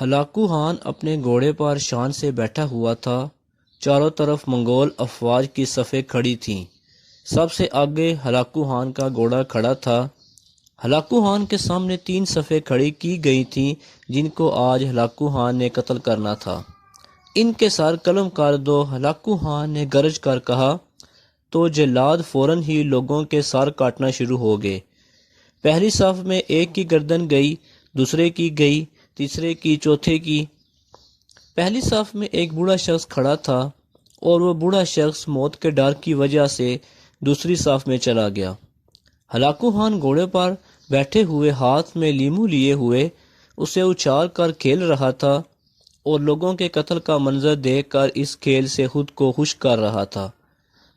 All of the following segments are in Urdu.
ہلاکو خان اپنے گھوڑے پر شان سے بیٹھا ہوا تھا۔ چاروں طرف منگول افواج کی صفیں کھڑی تھیں۔ سب سے آگے ہلاکو خان کا گھوڑا کھڑا تھا۔ ہلاکو خان کے سامنے 3 صفیں کھڑی کی گئی تھیں جن کو آج ہلاکو خان نے قتل کرنا تھا۔ ان کے سر قلم کر دو، ہلاکو خان نے گرج کر کہا تو جلاد فوراً ہی لوگوں کے سر کاٹنا شروع ہو گئے۔ پہلی صف میں ایک کی گردن گئی، دوسرے کی گئی، تیسرے کی، چوتھے کی۔ پہلی صف میں ایک بوڑھا شخص کھڑا تھا اور وہ بوڑھا شخص موت کے ڈر کی وجہ سے دوسری صف میں چلا گیا۔ ہلاکو خان گھوڑے پر بیٹھے ہوئے ہاتھ میں لیمو لیے ہوئے اسے اچھال کر کھیل رہا تھا اور لوگوں کے قتل کا منظر دیکھ کر اس کھیل سے خود کو خوش کر رہا تھا۔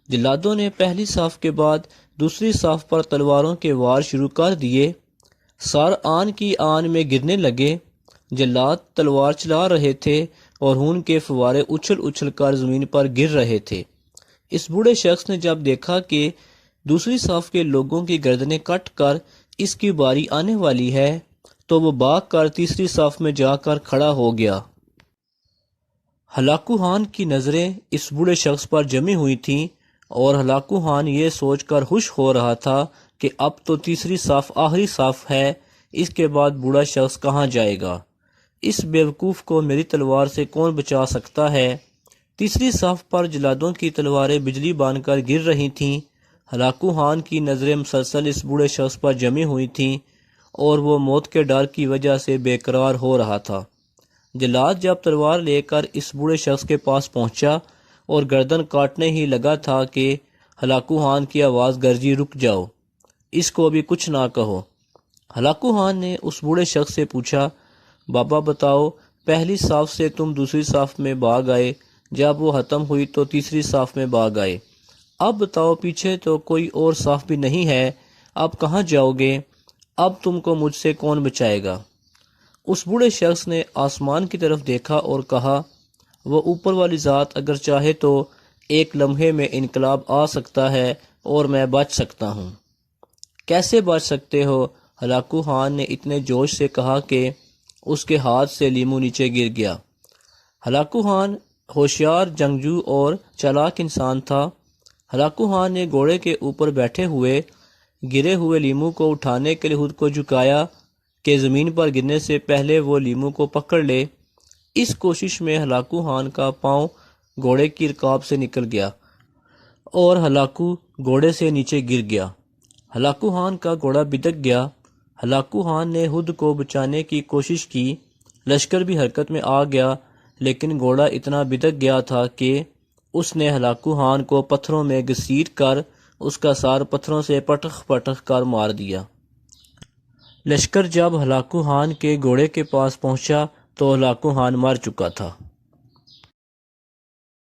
جلادوں نے پہلی صف کے بعد دوسری صف پر تلواروں کے وار شروع کر دیے۔ سر آن کی آن میں گرنے لگے۔ جلاد تلوار چلا رہے تھے اور خون کے فوارے اچھل اچھل کر زمین پر گر رہے تھے۔ اس بوڑھے شخص نے جب دیکھا کہ دوسری صف کے لوگوں کی گردنیں کٹ کر اس کی باری آنے والی ہے تو وہ بھاگ کر تیسری صف میں جا کر کھڑا ہو گیا۔ ہلاکو خان کی نظریں اس بوڑھے شخص پر جمی ہوئی تھیں اور ہلاکو خان یہ سوچ کر خوش ہو رہا تھا کہ اب تو تیسری صف آخری صف ہے، اس کے بعد بوڑھا شخص کہاں جائے گا؟ اس بیوقوف کو میری تلوار سے کون بچا سکتا ہے؟ تیسری صف پر جلادوں کی تلواریں بجلی بان کر گر رہی تھیں۔ ہلاکو خان کی نظریں مسلسل اس بوڑھے شخص پر جمی ہوئی تھیں اور وہ موت کے ڈر کی وجہ سے بے قرار ہو رہا تھا۔ جلاد جب تلوار لے کر اس بوڑھے شخص کے پاس پہنچا اور گردن کاٹنے ہی لگا تھا کہ ہلاکو خان کی آواز گرجی، رک جاؤ، اس کو ابھی کچھ نہ کہو۔ ہلاکو خان نے اس بوڑھے شخص سے پوچھا، بابا بتاؤ، پہلی صف سے تم دوسری صف میں بھاگ آئے، جب وہ ختم ہوئی تو تیسری صف میں بھاگ آئے، اب بتاؤ پیچھے تو کوئی اور صف بھی نہیں ہے، اب کہاں جاؤ گے؟ اب تم کو مجھ سے کون بچائے گا؟ اس بوڑھے شخص نے آسمان کی طرف دیکھا اور کہا، وہ اوپر والی ذات اگر چاہے تو ایک لمحے میں انقلاب آ سکتا ہے اور میں بچ سکتا ہوں۔ کیسے بچ سکتے ہو؟ ہلاکو خان نے اتنے جوش سے کہا کہ اس کے ہاتھ سے لیمو نیچے گر گیا۔ ہلاکو خان ہوشیار جنگجو اور چالاک انسان تھا۔ ہلاکو خان نے گھوڑے کے اوپر بیٹھے ہوئے گرے ہوئے لیمو کو اٹھانے کے لیے خود کو جھکایا کہ زمین پر گرنے سے پہلے وہ لیمو کو پکڑ لے۔ اس کوشش میں ہلاکو خان کا پاؤں گھوڑے کی رکاب سے نکل گیا اور ہلاکو گھوڑے سے نیچے گر گیا۔ ہلاکو خان کا گھوڑا بدک گیا۔ ہلاکو خان نے خود کو بچانے کی کوشش کی، لشکر بھی حرکت میں آ گیا، لیکن گھوڑا اتنا بدک گیا تھا کہ اس نے ہلاکو خان کو پتھروں میں گھسیٹ کر اس کا سر پتھروں سے پٹخ پٹخ کر مار دیا۔ لشکر جب ہلاکو خان کے گھوڑے کے پاس پہنچا تو ہلاکو خان مر چکا تھا۔